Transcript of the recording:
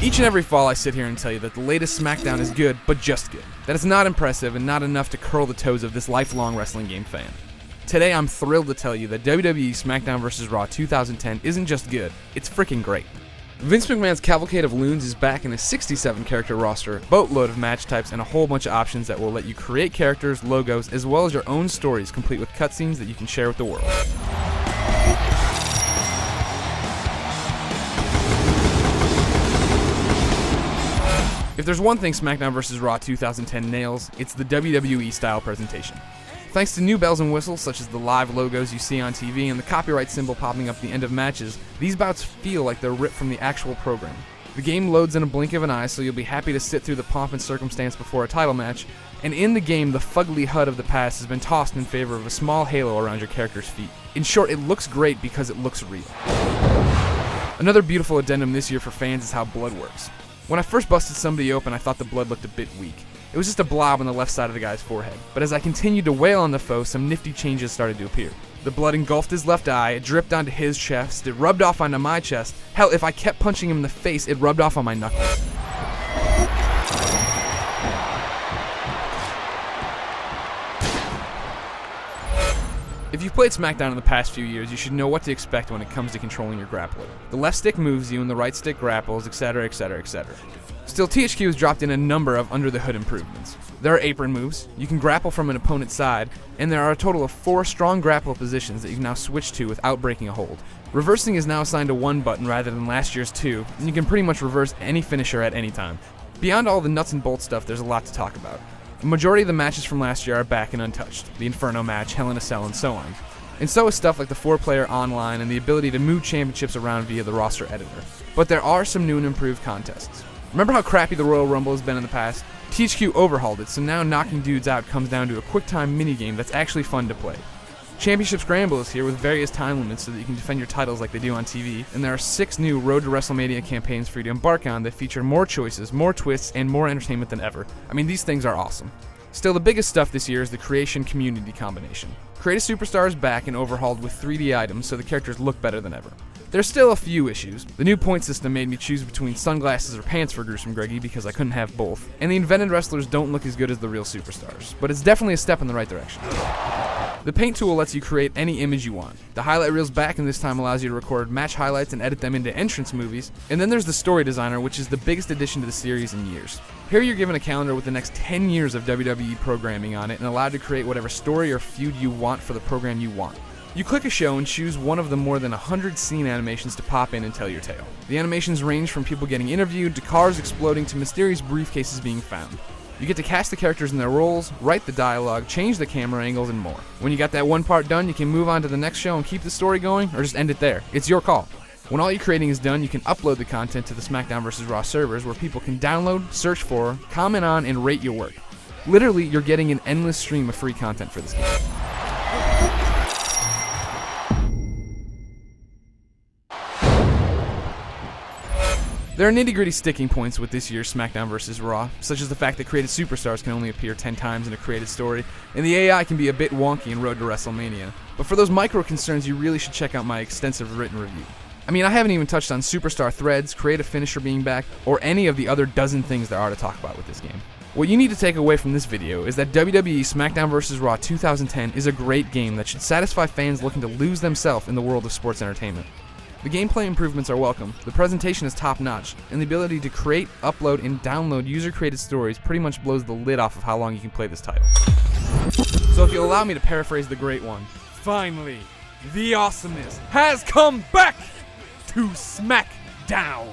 Each and every fall I sit here and tell you that the latest SmackDown is good, but just good. That it's not impressive and not enough to curl the toes of this lifelong wrestling game fan. Today I'm thrilled to tell you that WWE SmackDown vs. Raw 2010 isn't just good, it's freaking great. Vince McMahon's cavalcade of loons is back in a 67-character roster, boatload of match types, and a whole bunch of options that will let you create characters, logos, as well as your own stories complete with cutscenes that you can share with the world. If there's one thing SmackDown vs. Raw 2010 nails, it's the WWE style presentation. Thanks to new bells and whistles such as the live logos you see on TV and the copyright symbol popping up at the end of matches, these bouts feel like they're ripped from the actual program. The game loads in a blink of an eye, so you'll be happy to sit through the pomp and circumstance before a title match, and in the game the fugly HUD of the past has been tossed in favor of a small halo around your character's feet. In short, it looks great because it looks real. Another beautiful addendum this year for fans is how blood works. When I first busted somebody open, I thought the blood looked a bit weak. It was just a blob on the left side of the guy's forehead. But as I continued to wail on the foe, some nifty changes started to appear. The blood engulfed his left eye, it dripped onto his chest, it rubbed off onto my chest. Hell, if I kept punching him in the face, it rubbed off on my knuckles. If you've played SmackDown in the past few years, you should know what to expect when it comes to controlling your grappler. The left stick moves you and the right stick grapples, etc, etc, etc. Still, THQ has dropped in a number of under-the-hood improvements. There are apron moves, you can grapple from an opponent's side, and there are a total of 4 strong grapple positions that you can now switch to without breaking a hold. Reversing is now assigned to 1 button rather than last year's 2, and you can pretty much reverse any finisher at any time. Beyond all the nuts and bolts stuff, there's a lot to talk about. A majority of the matches from last year are back and untouched, the Inferno match, Hell in a Cell, and so on. And so is stuff like the 4-player online and the ability to move championships around via the roster editor. But there are some new and improved contests. Remember how crappy the Royal Rumble has been in the past? THQ overhauled it, so now knocking dudes out comes down to a quick-time minigame that's actually fun to play. Championship Scramble is here with various time limits so that you can defend your titles like they do on TV, and there are 6 new Road to WrestleMania campaigns for you to embark on that feature more choices, more twists, and more entertainment than ever. I mean, these things are awesome. Still, the biggest stuff this year is the creation-community combination. Create a Superstar is back and overhauled with 3D items so the characters look better than ever. There's still a few issues. The new point system made me choose between sunglasses or pants for Gruesome Greggy because I couldn't have both, and the invented wrestlers don't look as good as the real superstars, but it's definitely a step in the right direction. The paint tool lets you create any image you want. The highlight reel's back and this time allows you to record match highlights and edit them into entrance movies, and then there's the Story Designer, which is the biggest addition to the series in years. Here you're given a calendar with the next 10 years of WWE programming on it and allowed to create whatever story or feud you want for the program you want. You click a show and choose one of the more than 100 scene animations to pop in and tell your tale. The animations range from people getting interviewed to cars exploding to mysterious briefcases being found. You get to cast the characters in their roles, write the dialogue, change the camera angles, and more. When you got that one part done, you can move on to the next show and keep the story going, or just end it there. It's your call. When all your creating is done, you can upload the content to the SmackDown vs. Raw servers where people can download, search for, comment on, and rate your work. Literally, you're getting an endless stream of free content for this game. There are nitty-gritty sticking points with this year's SmackDown vs. Raw, such as the fact that created superstars can only appear 10 times in a created story, and the AI can be a bit wonky in Road to WrestleMania. But for those micro concerns, you really should check out my extensive written review. I mean, I haven't even touched on superstar threads, creative finisher being back, or any of the other dozen things there are to talk about with this game. What you need to take away from this video is that WWE SmackDown vs. Raw 2010 is a great game that should satisfy fans looking to lose themselves in the world of sports entertainment. The gameplay improvements are welcome, the presentation is top-notch, and the ability to create, upload, and download user-created stories pretty much blows the lid off of how long you can play this title. So if you'll allow me to paraphrase the great one, finally, the awesomeness has come back to SmackDown!